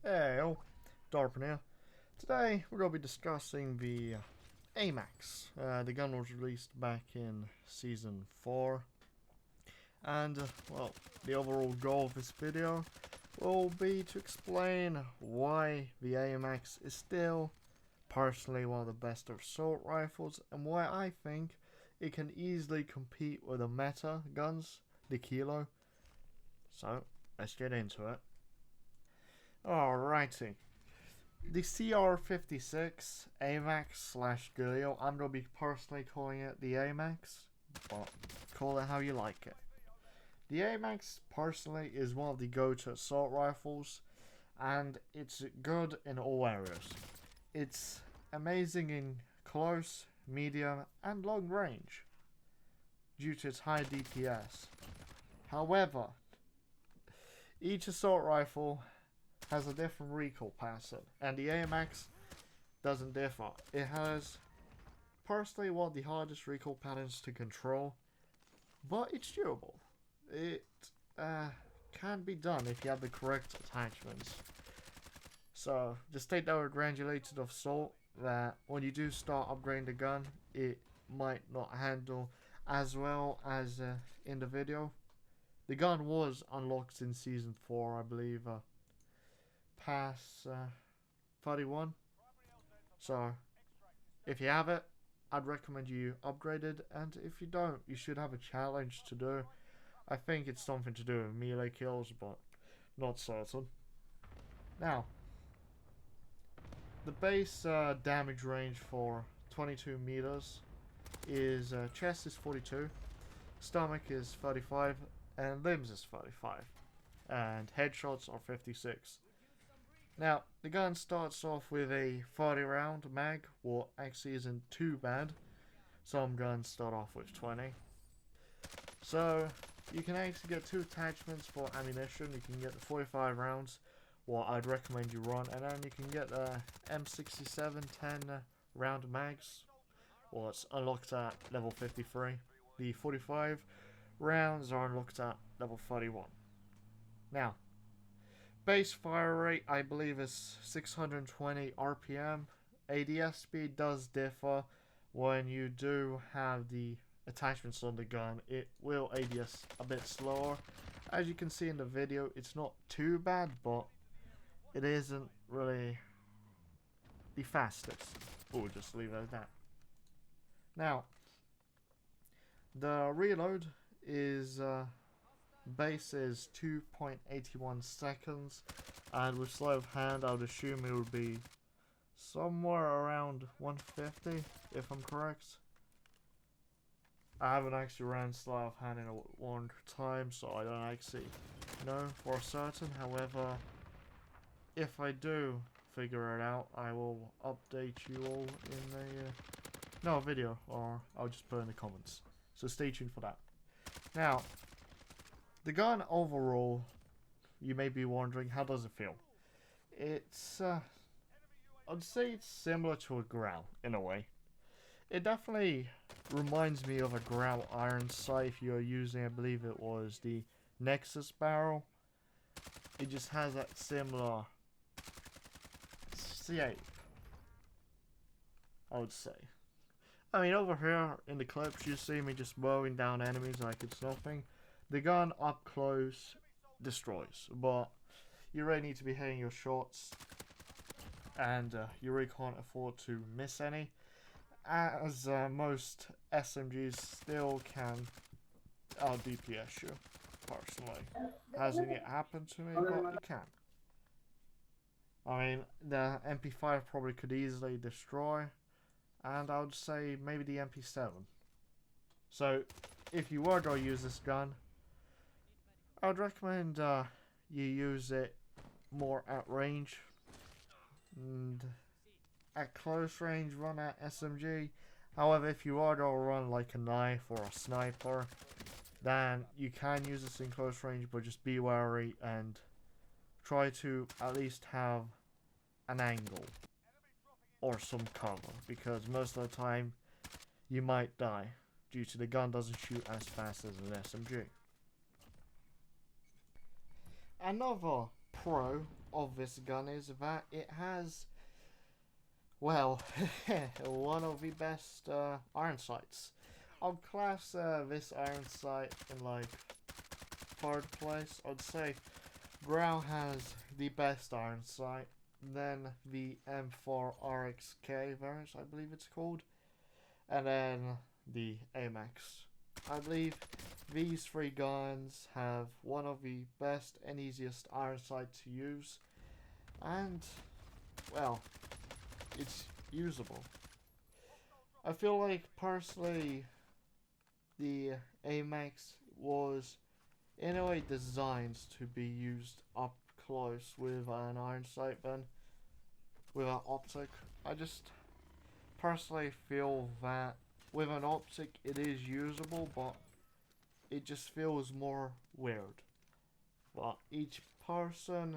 Hey, Darpin here. Today we're going to be discussing the Amax. The gun was released back in Season 4. And, well, the overall goal of this video will be to explain why the Amax is still, personally, one of the best assault rifles, and why I think it can easily compete with the meta guns, the Kilo. So, let's get into it. Alrighty. The CR-56 Amax slash Galil, I'm going to be personally calling it the Amax, but call it how you like it. The Amax, personally, is one of the go-to assault rifles, and it's good in all areas. It's amazing in close, medium, and long range, due to its high DPS. However, each assault rifle has a different recoil pattern, and the Amax doesn't differ. It has, personally, one of the hardest recoil patterns to control, but it's durable. It can be done if you have the correct attachments. So just take that with granulated of salt that when you do start upgrading the gun, it might not handle as well as in the video. The gun was unlocked in Season 4, I believe, past 31. So if you have it, I'd recommend you upgrade it, and if you don't, you should have a challenge to do. I think it's something to do with melee kills, but not certain. Now, the base damage range for 22 meters is chest is 42, stomach is 35, and limbs is 35, and headshots are 56. Now, the gun starts off with a 30 round mag, what actually isn't too bad. Some guns start off with 20. So, you can actually get two attachments for ammunition. You can get the 45 rounds, what I'd recommend you run, and then you can get the M67 10 round mags, it's unlocked at level 53. The 45 rounds are unlocked at level 31. Now, base fire rate, I believe, is 620 RPM. ADS speed does differ. When you do have the attachments on the gun, it will ADS a bit slower. As you can see in the video, it's not too bad, but it isn't really the fastest. We'll just leave it at that. Now, the reload is base is 2.81 seconds, and with sleight of hand I would assume it would be somewhere around 150 if I'm correct. I haven't actually ran sleight of hand in a long time, so I don't actually know for certain. However, if I do figure it out, I will update you all in a video, or I'll just put it in the comments. So stay tuned for that. Now, the gun overall, you may be wondering, how does it feel? It's, I'd say it's similar to a Grau, in a way. It definitely reminds me of a Grau iron sight if you're using, I believe it was the Nexus barrel. It just has that similar shape, I would say. I mean, over here in the clips, you see me just mowing down enemies like it's nothing. The gun up close destroys, but you really need to be hitting your shots, and you really can't afford to miss any, as most SMGs still can out DPS you, personally. Hasn't yet happened to me, but it can. I mean, the MP5 probably could easily destroy, and I would say maybe the MP7. So, if you were going to use this gun, I would recommend you use it more at range, and at close range run at SMG. However, if you are going to run like a knife or a sniper, then you can use this in close range, but just be wary and try to at least have an angle or some cover, because most of the time you might die due to the gun doesn't shoot as fast as an SMG. Another pro of this gun is that it has, well, one of the best iron sights. I'll class this iron sight in like third place. I'd say Grau has the best iron sight, then the M4 RXK variant, I believe it's called, and then the Amax. I believe these three guns have one of the best and easiest iron sight to use, and, well, it's usable. I feel like, personally, the Amax was in a way designed to be used up close with an iron sight than with an optic. I just personally feel that with an optic it is usable, but it just feels more weird. But each person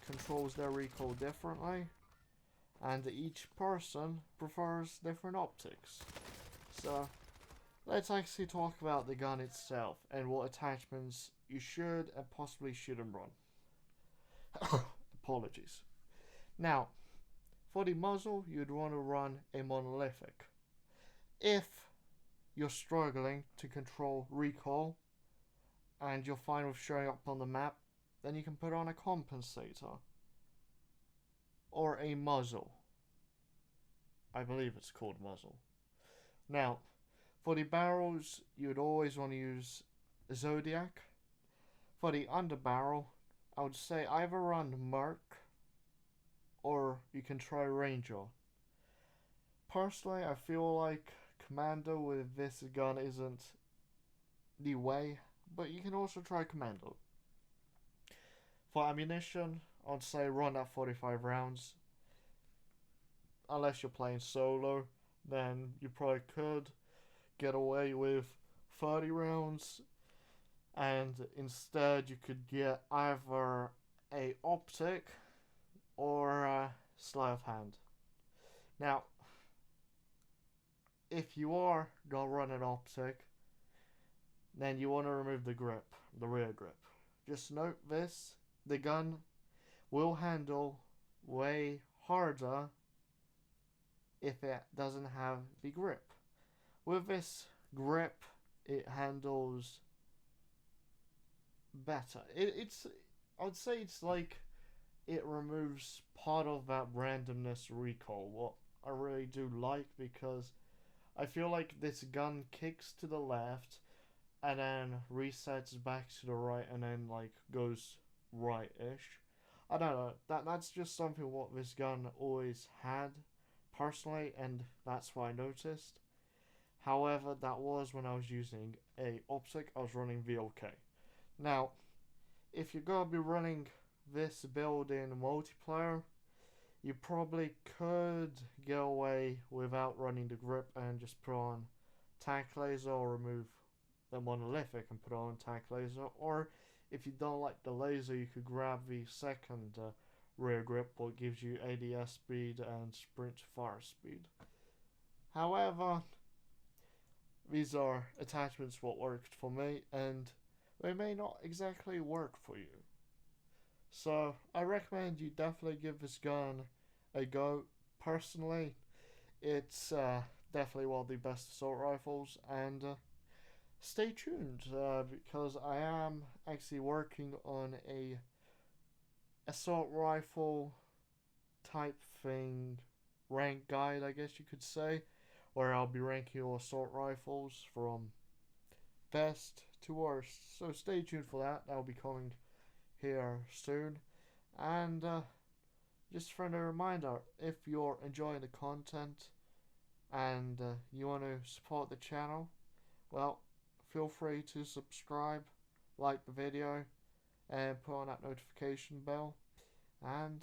controls their recoil differently, and each person prefers different optics. So let's actually talk about the gun itself and what attachments you should and possibly shouldn't run. Apologies. Now, for the muzzle, you'd want to run a monolithic. If you're struggling to control recoil and you're fine with showing up on the map, then you can put on a compensator or a muzzle. I believe it's called muzzle. Now, for the barrels, you'd always want to use Zodiac. For the underbarrel, I would say either run Merc or you can try Ranger. Personally, I feel like Commando with this gun isn't the way, but you can also try Commando. For ammunition, I'd say run at 45 rounds. Unless you're playing solo, then you probably could get away with 30 rounds, and instead you could get either a optic or a sleight of hand. Now, if you are gonna run an optic, then you want to remove the grip, the rear grip. Just note this, the gun will handle way harder if it doesn't have the grip. With this grip, it handles better. I'd say it's like it removes part of that randomness recoil, what I really do like, because I feel like this gun kicks to the left and then resets back to the right and then like goes right-ish. I don't know, that's just something what this gun always had personally, and that's what I noticed. However, that was when I was using a optic, I was running VLK. Now, if you're going to be running this build in multiplayer, you probably could get away without running the grip and just put on tack laser, or remove the monolithic and put on tack laser. Or if you don't like the laser, you could grab the second rear grip, what gives you ADS speed and sprint fire speed. However, these are attachments what worked for me, and they may not exactly work for you. So I recommend you definitely give this gun a go. Personally, it's definitely one of the best assault rifles, and stay tuned because I am actually working on a assault rifle type thing, rank guide, I guess you could say, where I'll be ranking all assault rifles from best to worst. So stay tuned for that. That'll be coming here soon. And just a friendly reminder, if you're enjoying the content and you want to support the channel, well, feel free to subscribe, like the video, and put on that notification bell. And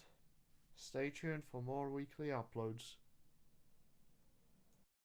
stay tuned for more weekly uploads.